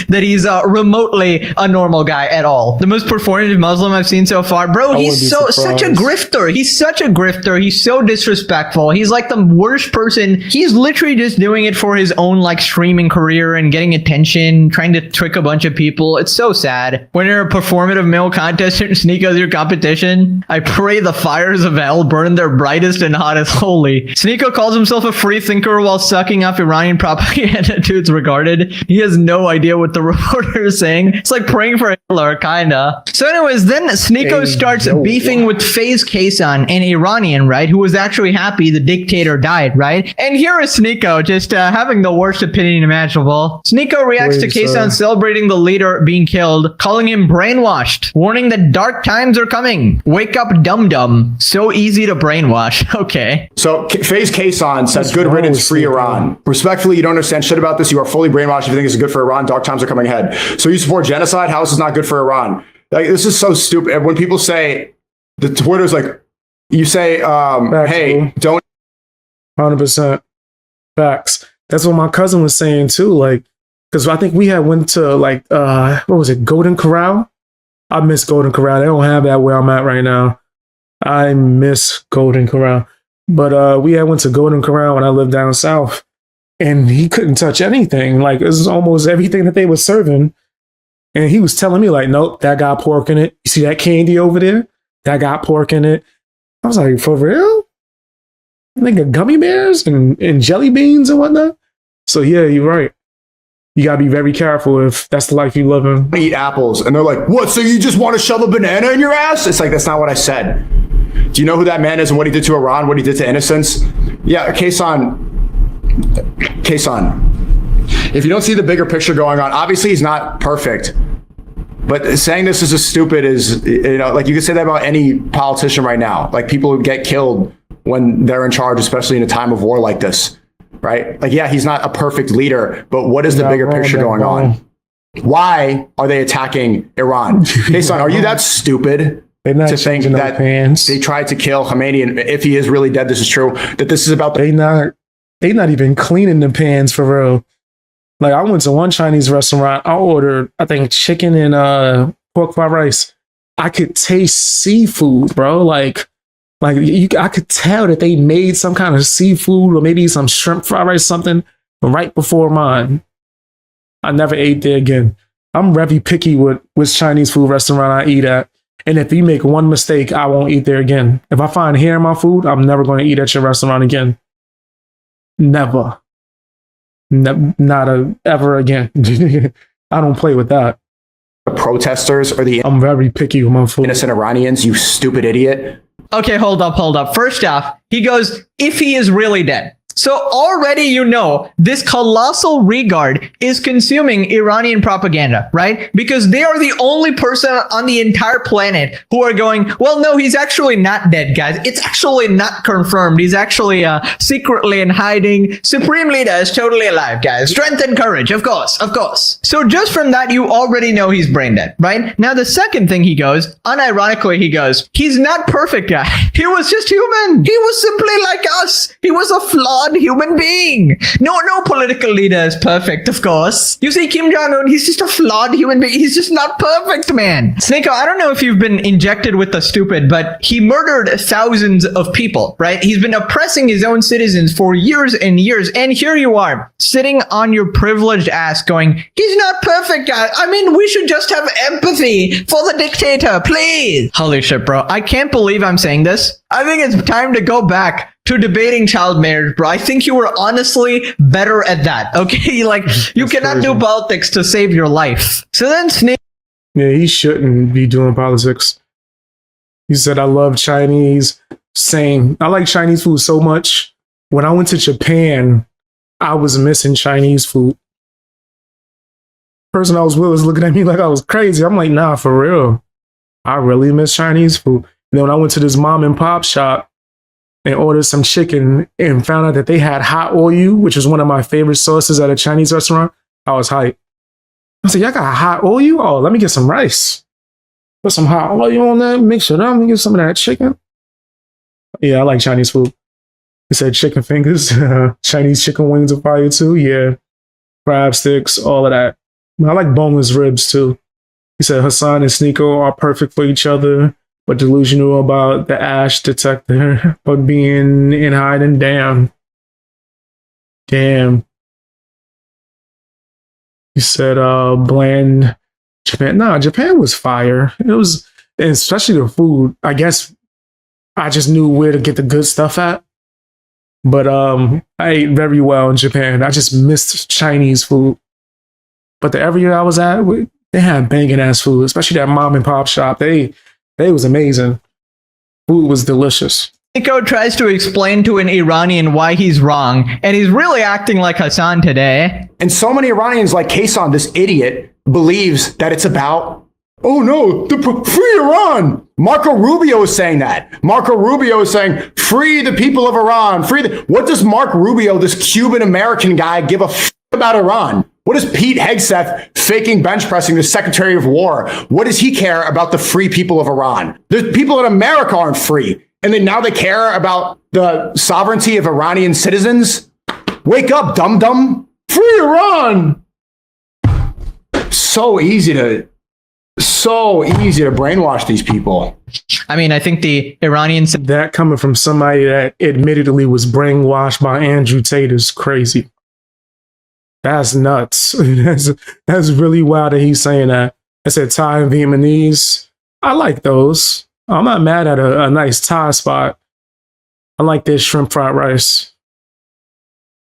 That he's remotely a normal guy at all. The most performative Muslim I've seen so far. Bro, he's such a grifter. He's such a grifter. He's so disrespectful. He's like the worst person. He's literally just doing it for his own like streaming career and getting attention, trying to trick a bunch of people. It's so sad. When you're a performative male contest and Sneako's your competition, I pray the fires of hell burn their brightest and hottest. Holy. Sneako calls himself a free thinker while sucking off Iranian propaganda to its regarded. He has no idea what the reporter is saying. It's like praying for Hitler, kinda. So anyways, then Sneako starts beefing with FaZe Kaysan, an Iranian, right, who was actually happy the dictator died, right? And here is Sneako just having the worst opinion imaginable. Sneako reacts to Kaysan celebrating the leader being killed, calling him brainwashed, warning that dark times are coming. Wake up, dum-dum. So easy to brainwash. Okay. So FaZe Kaysan says, good riddance, free Iran. Respectfully, you don't understand shit about this. You are fully brainwashed if you think this is good for Iran. Dark times are coming ahead. So you support genocide? How is this not good for Iran? Like, this is so stupid. And when people say, the Twitter's like, you say, hey, don't. 100% facts. That's what my cousin was saying too. Like, because I think we had went to like, what was it, Golden Corral? I miss Golden Corral. They don't have that where I'm at right now. I miss Golden Corral. But we had went to Golden Corral when I lived down south. And he couldn't touch anything. Like, it was almost everything that they were serving. And he was telling me, like, nope, that got pork in it. You see that candy over there? That got pork in it. I was like, for real? Nigga, gummy bears and jelly beans and whatnot? So, yeah, you're right. You got to be very careful if that's the life you live in. Eat apples. And they're like, what? So you just want to shove a banana in your ass? It's like, that's not what I said. Do you know who that man is and what he did to Iran? What he did to innocents? Yeah, Kaysan, if you don't see the bigger picture going on, obviously he's not perfect, but saying this is a stupid is, you know, like you could say that about any politician right now. Like, people who get killed when they're in charge, especially in a time of war like this, right? Like, yeah, he's not a perfect leader, but what is the bigger picture going on? Why are they attacking Iran? Kaysan, are you that stupid to think that they tried to kill Khamenei, and if he is really dead, this is true, that this is about They not even cleaning the pans for real. Like, I went to one Chinese restaurant. I ordered, I think, chicken and pork fried rice. I could taste seafood, bro. Like I could tell that they made some kind of seafood or maybe some shrimp fried rice, something right before mine. I never ate there again. I'm very picky with which Chinese food restaurant I eat at. And if you make one mistake, I won't eat there again. If I find hair in my food, I'm never going to eat at your restaurant again. Never. Not ever again. I don't play with that. the protesters or the I'm very picky with my food. innocent Iranians, you stupid idiot. Okay, hold up. First off, he goes, if he is really dead. So already you know this colossal regard is consuming Iranian propaganda, right? Because they are the only person on the entire planet who are going, well, no, he's actually not dead, guys. It's actually not confirmed. He's actually secretly in hiding. Supreme Leader is totally alive, guys. Strength and courage, of course. So just from that, you already know he's brain dead, right? Now, the second thing he goes, unironically, he goes, he's not perfect, guy. He was just human. He was simply like us. He was a flawed human being. No political leader is perfect, of course. You see Kim Jong-un, he's just a flawed human being. He's just not perfect, man. Sneako, I don't know if you've been injected with the stupid, but he murdered thousands of people, right? He's been oppressing his own citizens for years and years. And here you are, sitting on your privileged ass going, he's not perfect, guys. I mean, we should just have empathy for the dictator, please. Holy shit, bro. I can't believe I'm saying this. I think it's time to go back to debating child marriage, bro. I think you were honestly better at that, okay? Like, you cannot do politics to save your life. So then Sneako... Yeah, he shouldn't be doing politics. He said, I love Chinese. Same. I like Chinese food so much. When I went to Japan, I was missing Chinese food. Person I was with was looking at me like I was crazy. I'm like, nah, for real. I really miss Chinese food. And then when I went to this mom and pop shop and ordered some chicken and found out that they had hot oil, which was one of my favorite sauces at a Chinese restaurant, I was hyped. I said, y'all got hot oil? Oh, let me get some rice. Put some hot oil on that, mix it up, and get some of that chicken. Yeah, I like Chinese food. He said chicken fingers, Chinese chicken wings are fire too. Yeah, crab sticks, all of that. I like boneless ribs too. He said Hasan and Sneako are perfect for each other, but delusional about the ash detector, but being in hiding. Damn. He said, bland Japan. Nah, Japan was fire. It was, and especially the food. I guess I just knew where to get the good stuff at. But I ate very well in Japan. I just missed Chinese food. But the area I was at, they had banging ass food, especially that mom and pop shop. They was amazing. Food was delicious. Sneako tries to explain to an Iranian why he's wrong, and he's really acting like Hasan today. And so many Iranians, like Kaysan, this idiot, believes that it's about, oh no, free Iran. Marco Rubio is saying that. Marco Rubio is saying, free the people of Iran. What does Mark Rubio, this Cuban American guy, give a about Iran? What does Pete Hegseth, faking bench pressing the Secretary of War, what does he care about the free people of Iran? The people in America aren't free. And then now they care about the sovereignty of Iranian citizens? Wake up, dum-dum. Free Iran. So easy to brainwash these people. I mean, I think the Iranians... That coming from somebody that admittedly was brainwashed by Andrew Tate is crazy. That's nuts. That's really wild that he's saying that. I said Thai and Vietnamese. I like those. I'm not mad at a nice Thai spot. I like their shrimp fried rice.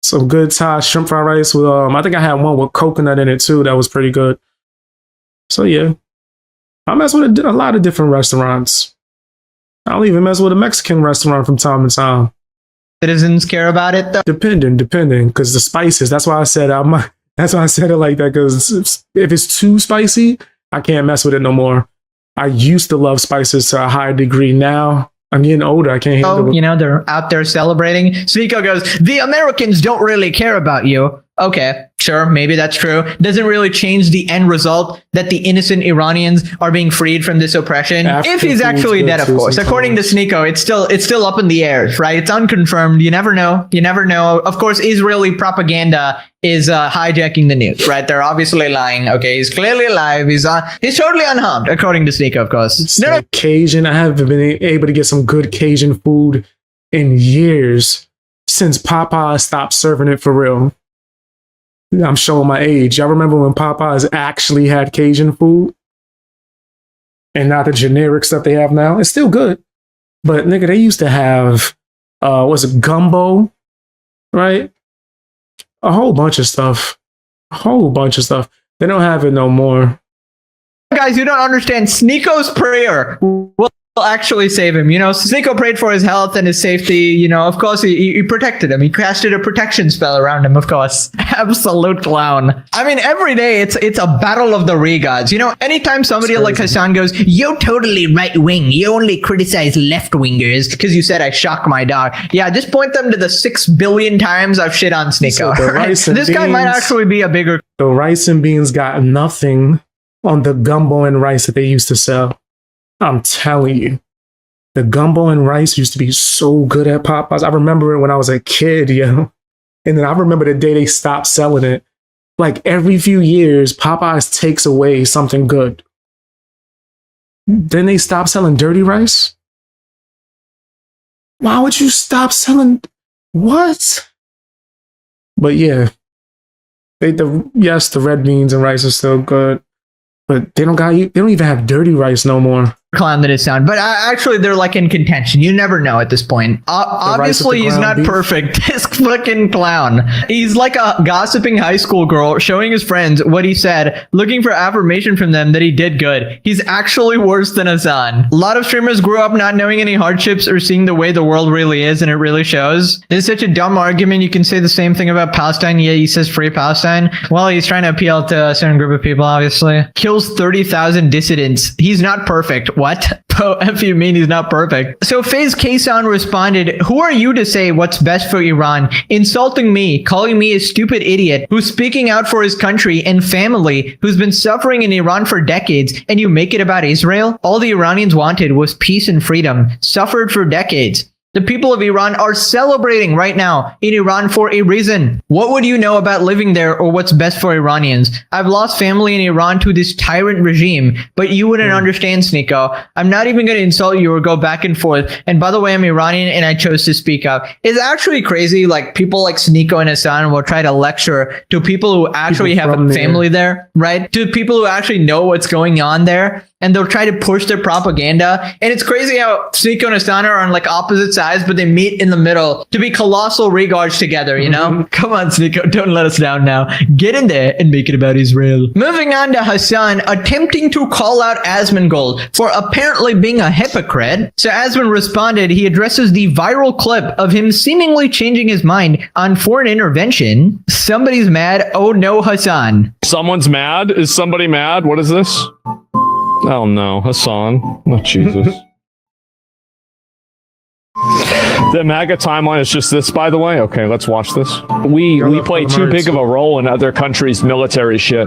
Some good Thai shrimp fried rice with I think I had one with coconut in it too. That was pretty good. So yeah, I mess with a lot of different restaurants. I'll even mess with a Mexican restaurant from time to time. Citizens care about it though? Depending, because the spices. That's why I said that's why I said it like that. Because if it's too spicy, I can't mess with it no more. I used to love spices to a higher degree. Now I'm getting older. I can't handle it. You know, they're out there celebrating. Sneako goes, the Americans don't really care about you. Okay, sure, maybe that's true. Doesn't really change the end result that the innocent Iranians are being freed from this oppression. If he's actually dead, of course. According to Sneako, it's still up in the air, right? It's unconfirmed. You never know. Of course, Israeli propaganda is hijacking the news, right? They're obviously lying. Okay, he's clearly alive. He's totally unharmed, according to Sneako, of course. Cajun. I haven't been able to get some good Cajun food in years since Popeye stopped serving it for real. I'm showing my age. Y'all remember when Popeyes actually had Cajun food? And not the generic stuff they have now? It's still good. But nigga, they used to have, gumbo? Right? A whole bunch of stuff. They don't have it no more. guys, you don't understand. Sneako's prayer will actually save him. Sneako prayed for his health and his safety. Of course, he protected him. He casted a protection spell around him, of course. Absolute clown. I mean, every day it's a battle of the re-gods. Anytime somebody like Hasan goes, "You're totally right wing. You only criticize left wingers because you said I shock my dog." Yeah, just point them to the 6 billion times I've shit on Sneako. So right? This guy might actually be a bigger. The rice and beans got nothing on the gumbo and rice that they used to sell. I'm telling you, the gumbo and rice used to be so good at Popeyes. I remember it when I was a kid, And then I remember the day they stopped selling it. Like every few years, Popeyes takes away something good. Then they stop selling dirty rice. Why would you stop selling what? But yeah, the red beans and rice are still good. But they don't even have dirty rice no more. Clown that is sound, but actually they're like in contention. You never know at this point. Obviously he's not perfect. This fucking clown. He's like a gossiping high school girl showing his friends what he said, looking for affirmation from them that he did good. He's actually worse than Hasan. A lot of streamers grew up not knowing any hardships or seeing the way the world really is, and it really shows. It's such a dumb argument. You can say the same thing about Palestine. Yeah, he says free Palestine. Well, he's trying to appeal to a certain group of people, obviously. Kills 30,000 dissidents. He's not perfect. What? If you mean he's not perfect. So FaZe Kaysan responded, "Who are you to say what's best for Iran? Insulting me, calling me a stupid idiot who's speaking out for his country and family, who's been suffering in Iran for decades, and you make it about Israel? All the Iranians wanted was peace and freedom, suffered for decades. The people of Iran are celebrating right now in Iran for a reason. What would you know about living there or what's best for Iranians? I've lost family in Iran to this tyrant regime, but you wouldn't understand, Sneako. I'm not even going to insult you or go back and forth. And by the way, I'm Iranian and I chose to speak up." It's actually crazy. Like people like Sneako and Hasan will try to lecture to people who actually have a family there, right? To people who actually know what's going on there. And they'll try to push their propaganda. And it's crazy how Sneako and Hasan are on like opposite sides, but they meet in the middle to be colossal regards together, Come on, Sneako, don't let us down now. Get in there and make it about Israel. Moving on to Hasan attempting to call out Asmongold for apparently being a hypocrite. So Asmon responded, he addresses the viral clip of him seemingly changing his mind on foreign intervention. Somebody's mad. Oh no, Hasan. Someone's mad? Is somebody mad? What is this? Oh no, Hasan. Oh Jesus. The MAGA timeline is just this, by the way. Okay, let's watch this. We play too big of a role in other countries' military shit.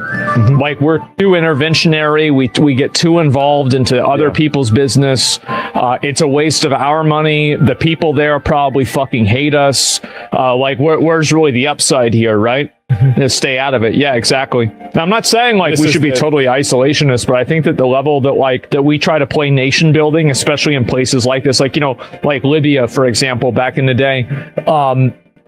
Like we're too interventionary. We get too involved into other people's business. It's a waste of our money. The people there probably fucking hate us. Like where's really the upside here, right? Stay out of it. Yeah, exactly. Now, I'm not saying like we should be totally isolationist, but I think that the level that we try to play nation building, especially in places like this, like like Libya, for example, back in the day.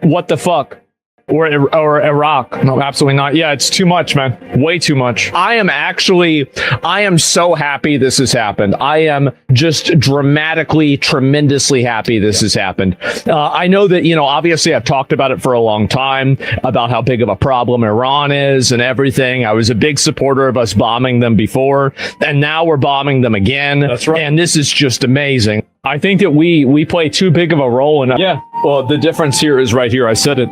What the fuck? Or Iraq. No, absolutely not. Yeah, it's too much, man. Way too much. I am so happy this has happened. I am just dramatically, tremendously happy this has happened. I know that, obviously I've talked about it for a long time, about how big of a problem Iran is and everything. I was a big supporter of us bombing them before, and now we're bombing them again. That's right. And this is just amazing. I think that we play too big of a role in. Yeah, well, the difference here is right here. I said it.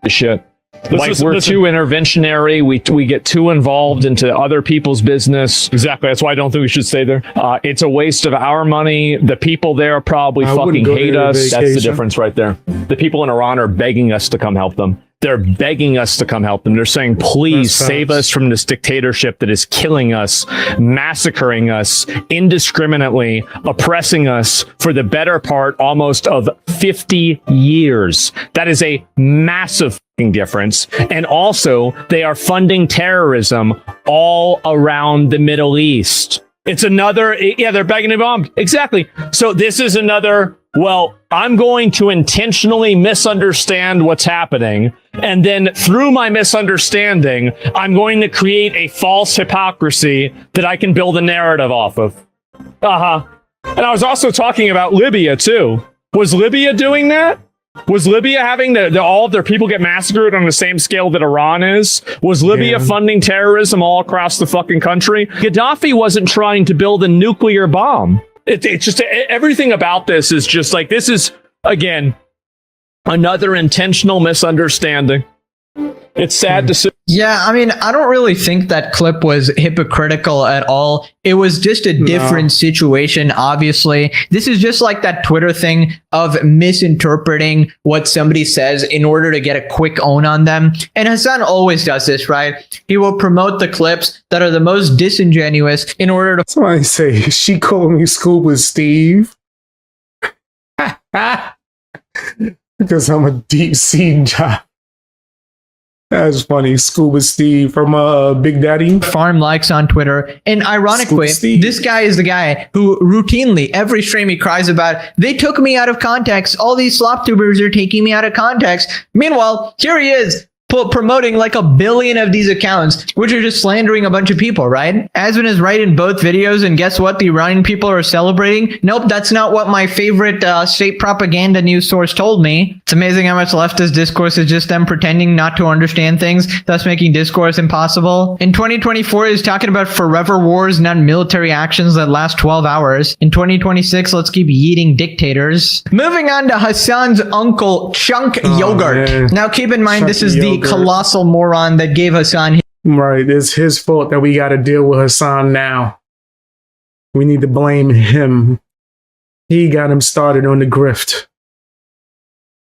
Shit. We're too interventionary. We get too involved into other people's business. Exactly. That's why I don't think we should stay there. It's a waste of our money. The people there probably fucking hate us. That's the difference right there. The people in Iran are begging us to come help them. They're begging us to come help them. They're saying, please save us from this dictatorship that is killing us, massacring us indiscriminately, oppressing us for the better part almost of 50 years. That is a massive difference. And also, they are funding terrorism all around the Middle East. It's another, they're begging to bomb. Exactly. So this is another, well, I'm going to intentionally misunderstand what's happening. And then through my misunderstanding, I'm going to create a false hypocrisy that I can build a narrative off of. And I was also talking about Libya, too. Was Libya doing that? Was Libya having all of their people get massacred on the same scale that Iran is? Was Libya funding terrorism all across the fucking country? Gaddafi wasn't trying to build a nuclear bomb. It's just everything about this is just like, this is, again, another intentional misunderstanding. It's sad to see. Yeah, I mean, I don't really think that clip was hypocritical at all. It was just a different situation, obviously. This is just like that Twitter thing of misinterpreting what somebody says in order to get a quick own on them. And Hasan always does this, right? He will promote the clips that are the most disingenuous in order to... Somebody say, she called me Scuba Steve. Because I'm a deep sea job. That's funny. Scuba Steve from Big Daddy. Farm likes on Twitter. And ironically, this guy is the guy who routinely, every stream he cries about, they took me out of context. All these slop tubers are taking me out of context. Meanwhile, here he is promoting like 1 billion of these accounts, which are just slandering a bunch of people, right? Asman is right in both videos, and guess what? The Iranian people are celebrating. Nope, that's not what my favorite state propaganda news source told me. It's amazing how much leftist discourse is just them pretending not to understand things, thus making discourse impossible. In 2024, he's talking about forever wars, not military actions that last 12 hours. In 2026, let's keep yeeting dictators. Moving on to Hasan's uncle, Cenk Uygur. Now keep in mind, this is the colossal moron that gave Hasan... Right, it's his fault that we got to deal with Hasan now. We need to blame him. He got him started on the grift.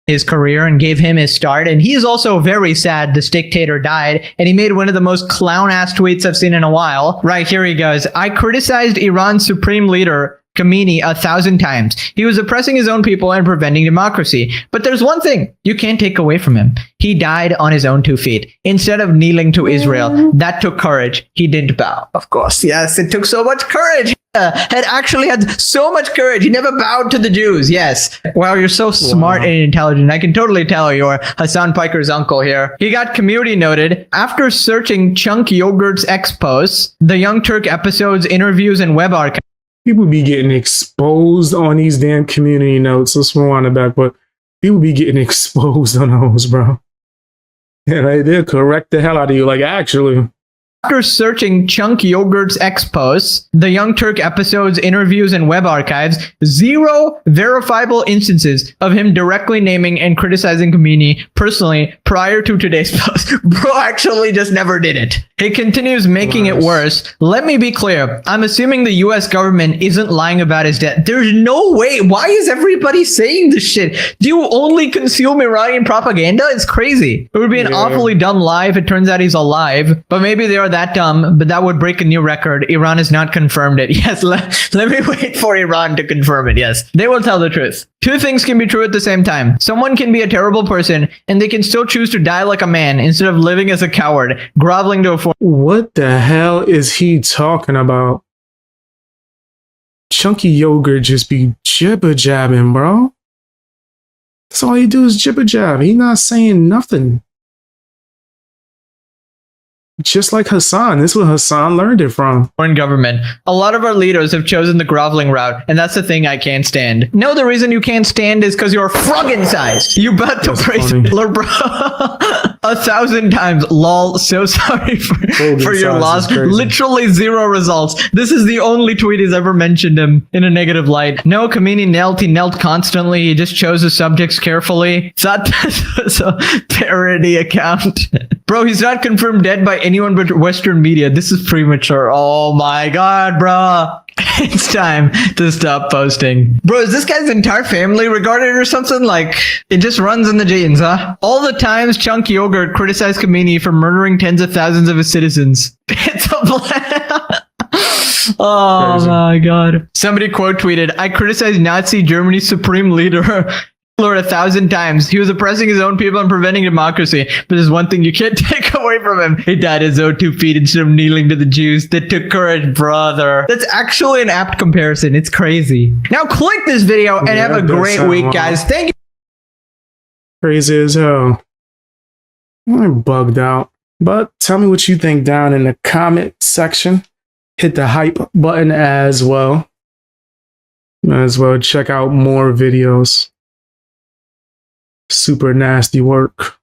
His career and gave him his start, and he's also very sad this dictator died, and he made one of the most clown-ass tweets I've seen in a while. Right, here he goes. I criticized Iran's supreme leader Khamenei 1,000 times. He was oppressing his own people and preventing democracy. But there's one thing you can't take away from him. He died on his own 2 feet. Instead of kneeling to Israel, that took courage. He didn't bow. Of course, yes, it took so much courage. Had actually had so much courage. He never bowed to the Jews. Yes. Wow, you're so smart and intelligent. I can totally tell you're Hasan Piker's uncle here. He got community noted after searching Cenk Uygur's ex posts, the Young Turk episodes, interviews, and web archives. People be getting exposed on these damn community notes. Let's move on to back, but people be getting exposed on those, bro. Yeah, they'll correct the hell out of you. Like, actually. After searching Cenk Uygur's ex posts, the Young Turk episodes, interviews, and web archives, 0 verifiable instances of him directly naming and criticizing Khamenei personally prior to today's post. Bro actually just never did it. He continues making it worse. Let me be clear. I'm assuming the US government isn't lying about his death. There's no way. Why is everybody saying this shit? Do you only consume Iranian propaganda? It's crazy. It would be an awfully dumb lie if it turns out he's alive, but maybe they are that dumb, but that would break a new record. Iran has not confirmed it. Yes, let me wait for Iran to confirm it. Yes, they will tell the truth. 2 things can be true at the same time. Someone can be a terrible person, and they can still choose to die like a man instead of living as a coward, groveling to a foreign. What the hell is he talking about? Chunky Yogurt just be jibber jabbing, bro. That's all he do is jibber jab. He not saying nothing. Just like Hasan. This is where Hasan learned it from. Foreign government. A lot of our leaders have chosen the groveling route, and that's the thing I can't stand. No, the reason you can't stand is because you're froggen sized. You about to praise Hitler, bro. 1,000 times. Lol, so sorry for your loss. Literally 0 results. This is the only tweet he's ever mentioned him in a negative light. No, Khamenei knelt. He knelt constantly. He just chose his subjects carefully. Thought that was a parody account. Bro, he's not confirmed dead by anyone but Western media. This is premature. Oh my god, bro. It's time to stop posting. Bro, is this guy's entire family regarded or something? Like, it just runs in the genes, huh? All the times Cenk Uygur criticized Khamenei for murdering tens of thousands of his citizens. It's a plan. Oh crazy. My god. Somebody quote tweeted, I criticized Nazi Germany's supreme leader 1,000 times. He was oppressing his own people and preventing democracy. But there's one thing you can't take away from him. He died his own 2 feet instead of kneeling to the Jews. That took courage, brother. That's actually an apt comparison. It's crazy. Now click this video and have a great week, guys. Thank you. Crazy as hell. I'm bugged out. But tell me what you think down in the comment section. Hit the hype button as well. Check out more videos. Super nasty work.